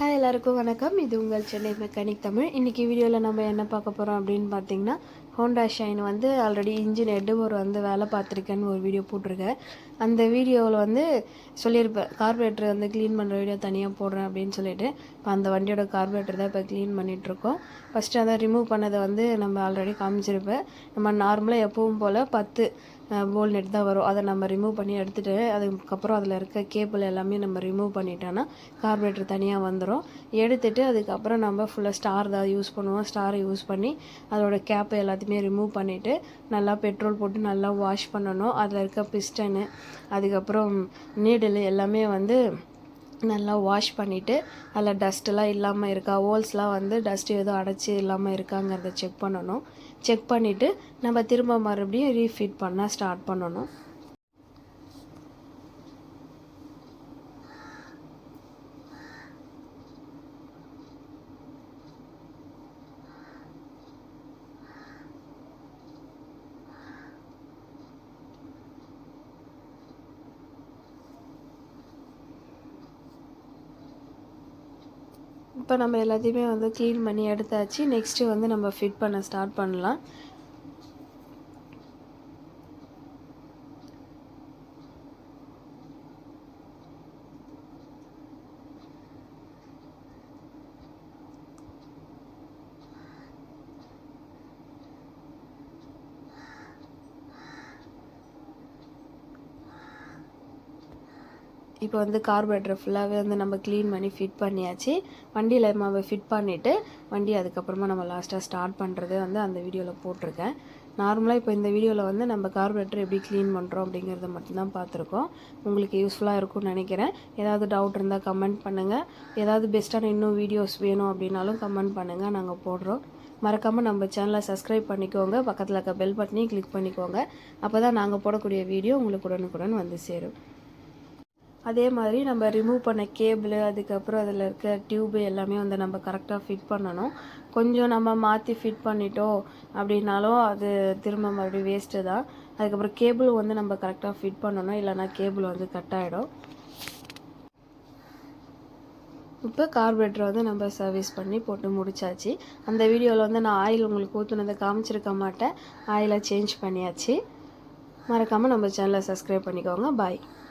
Hi எல்லாருக்கும் வணக்கம். இது உங்கள் சென்னை மெக்கானிக் தமிழ். இன்றைக்கி வீடியோவில் நம்ம என்ன பார்க்க போகிறோம் அப்படின்னு பார்த்தீங்கன்னா, ஹோண்டா ஷைன் வந்து ஆல்ரெடி இன்ஜின் ஹெட் ஒரு வேலை பார்த்துருக்கேன்னு ஒரு வீடியோ போட்டிருக்கேன். அந்த வீடியோவில் சொல்லியிருப்பேன், கார்பரேட்டர் க்ளீன் பண்ணுற வீடியோ தனியாக போடுறேன் அப்படின்னு சொல்லிட்டு. இப்போ அந்த வண்டியோட கார்பரேட்டர் தான் இப்போ க்ளீன் பண்ணிகிட்ருக்கோம். ஃபஸ்ட்டு அதை ரிமூவ் பண்ணதை நம்ம ஆல்ரெடி காமிச்சிருப்பேன். நம்ம நார்மலாக எப்பவும் போல் 10 போல் நெட் தான் வரும். அதை நம்ம ரிமூவ் பண்ணி எடுத்துகிட்டு அதுக்கப்புறம் அதில் இருக்க கேபிள் எல்லாமே நம்ம ரிமூவ் பண்ணிட்டோன்னா கார்பரேட்டர் தனியாக வந்துடும். எடுத்துகிட்டு அதுக்கப்புறம் நம்ம ஃபுல்லாக ஸ்டார் தான் யூஸ் பண்ணுவோம். ஸ்டாரை யூஸ் பண்ணி அதோட கேப்பை எல்லாத்தையுமே ரிமூவ் பண்ணிவிட்டு நல்லா பெட்ரோல் போட்டு நல்லா வாஷ் பண்ணணும். அதில் இருக்க பிஸ்டனு அதுக்கப்புறம் நீடில் எல்லாமே நல்லா வாஷ் பண்ணிவிட்டு அதில் டஸ்ட்டெல்லாம் இல்லாமல் இருக்கா, ஹோல்ஸ்லாம் டஸ்ட்டு எதுவும் அடைச்சி இல்லாமல் இருக்காங்கிறத செக் பண்ணணும். செக் பண்ணிவிட்டு நம்ம திரும்ப மறுபடியும் ரீஃபிட் பண்ண ஸ்டார்ட் பண்ணணும். இப்போ நம்ம எல்லாத்தையுமே க்ளீன் பண்ணி எடுத்தாச்சு. நெக்ஸ்ட்டு நம்ம ஃபிட் பண்ண ஸ்டார்ட் பண்ணலாம். இப்போ கார்பரேட்டர் ஃபுல்லாகவே நம்ம க்ளீன் பண்ணி ஃபிட் பண்ணியாச்சு. வண்டியில் நம்ம ஃபிட் பண்ணிவிட்டு வண்டி அதுக்கப்புறமா நம்ம லாஸ்ட்டாக ஸ்டார்ட் பண்ணுறது அந்த வீடியோவில் போட்டிருக்கேன். நார்மலாக இப்போ இந்த வீடியோவில் நம்ம கார்பரேட்டர் எப்படி க்ளீன் பண்ணுறோம் அப்படிங்கிறத மட்டும்தான் பார்த்துருக்கோம். உங்களுக்கு யூஸ்ஃபுல்லாக இருக்கும்னு நினைக்கிறேன். ஏதாவது டவுட் இருந்தால் கமெண்ட் பண்ணுங்கள். ஏதாவது பெஸ்ட்டான இன்னும் வீடியோஸ் வேணும் அப்படின்னாலும் கமெண்ட் பண்ணுங்கள், நாங்கள் போடுறோம். மறக்காமல் நம்ம சேனலை சப்ஸ்கிரைப் பண்ணிக்கோங்க. பக்கத்தில் இருக்க பெல் பட்டனையும் கிளிக் பண்ணிக்கோங்க. அப்போ தான் நாங்கள் போடக்கூடிய வீடியோ உங்களுக்கு உடனுக்குடன் சேரும். அதே மாதிரி நம்ம ரிமூவ் பண்ண கேபிள் அதுக்கப்புறம் அதில் இருக்க டியூபு எல்லாமே நம்ம கரெக்டாக ஃபிட் பண்ணணும். கொஞ்சம் நம்ம மாற்றி ஃபிட் பண்ணிட்டோம் அப்படின்னாலும் அது திரும்ப மறுபடியும் வேஸ்ட்டு தான். அதுக்கப்புறம் கேபிள் நம்ம கரெக்டாக ஃபிட் பண்ணணும், இல்லைனா கேபிள் கட் ஆகிடும். இப்போ கார்பரேட்டரை நம்ம சர்வீஸ் பண்ணி போட்டு முடிச்சாச்சு. அந்த வீடியோவில் நான் ஆயில் உங்களுக்கு ஊற்றுனதை காமிச்சிருக்க மாட்டேன். ஆயிலை சேஞ்ச் பண்ணியாச்சு. மறக்காமல் நம்ம சேனலை சப்ஸ்கிரைப் பண்ணிக்கோங்க. பாய்.